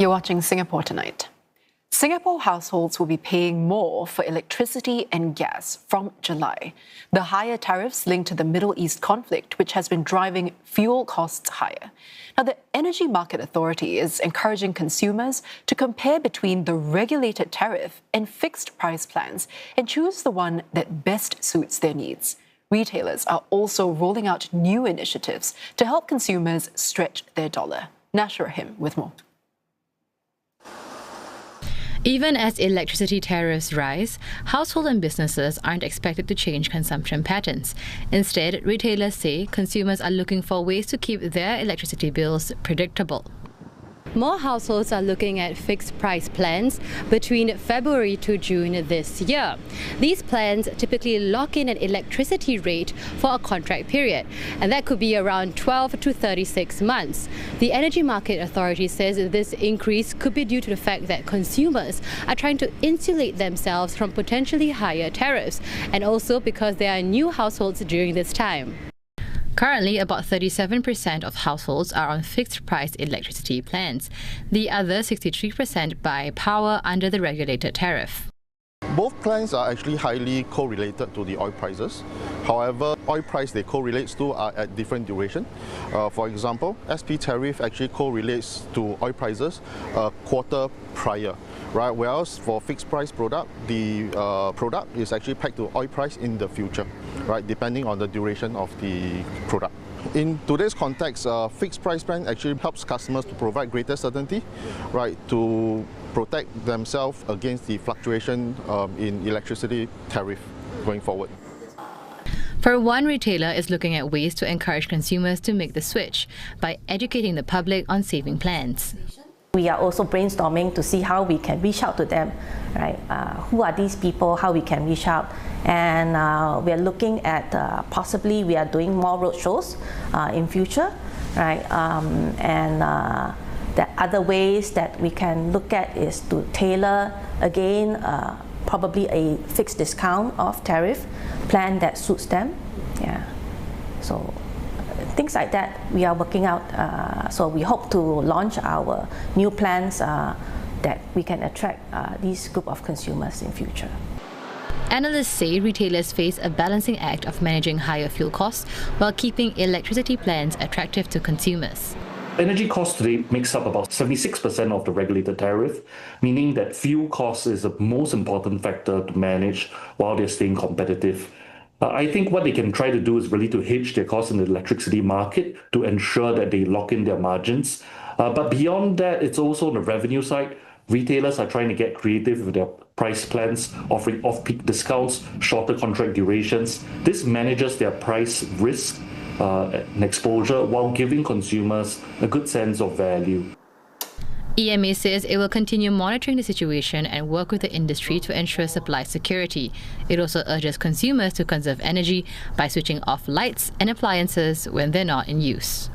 You're watching Singapore Tonight. Singapore households will be paying more for electricity and gas from July. The higher tariffs linked to the Middle East conflict, which has been driving fuel costs higher. Now, the Energy Market Authority is encouraging consumers to compare between the regulated tariff and fixed price plans and choose the one that best suits their needs. Retailers are also rolling out new initiatives to help consumers stretch their dollar. Nasyrah Rohim with more. Even as electricity tariffs rise, households and businesses aren't expected to change consumption patterns. Instead, retailers say consumers are looking for ways to keep their electricity bills predictable. More households are looking at fixed price plans between February to June this year. These plans typically lock in an electricity rate for a contract period, and that could be around 12 to 36 months. The Energy Market Authority says this increase could be due to the fact that consumers are trying to insulate themselves from potentially higher tariffs, and also because there are new households during this time. Currently, about 37% of households are on fixed-price electricity plans. The other 63% buy power under the regulated tariff. Both plans are actually highly correlated to the oil prices. However, oil price they correlate to are at different duration. For example, SP tariff actually correlates to oil prices a quarter prior, right? Whereas for fixed price product, the product is actually pegged to oil price in the future, right? Depending on the duration of the product. In today's context, fixed price plan actually helps customers to provide greater certainty, right, to protect themselves against the fluctuation in electricity tariff going forward. For one, retailer is looking at ways to encourage consumers to make the switch by educating the public on saving plans. We are also brainstorming to see how we can reach out to them, right? Who are these people, how we can reach out. And we are looking at possibly we are doing more roadshows in future, right? The other ways that we can look at is to tailor, again, probably a fixed discount of tariff plan that suits them. Yeah. So things like that we are working out. So we hope to launch our new plans that we can attract this group of consumers in future. Analysts say retailers face a balancing act of managing higher fuel costs while keeping electricity plans attractive to consumers. Energy cost today makes up about 76% of the regulated tariff, meaning that fuel cost is the most important factor to manage while they're staying competitive. I think what they can try to do is really to hedge their costs in the electricity market to ensure that they lock in their margins. But beyond that, it's also on the revenue side. Retailers are trying to get creative with their price plans, offering off-peak discounts, shorter contract durations. This manages their price risk and exposure while giving consumers a good sense of value. EMA says it will continue monitoring the situation and work with the industry to ensure supply security. It also urges consumers to conserve energy by switching off lights and appliances when they're not in use.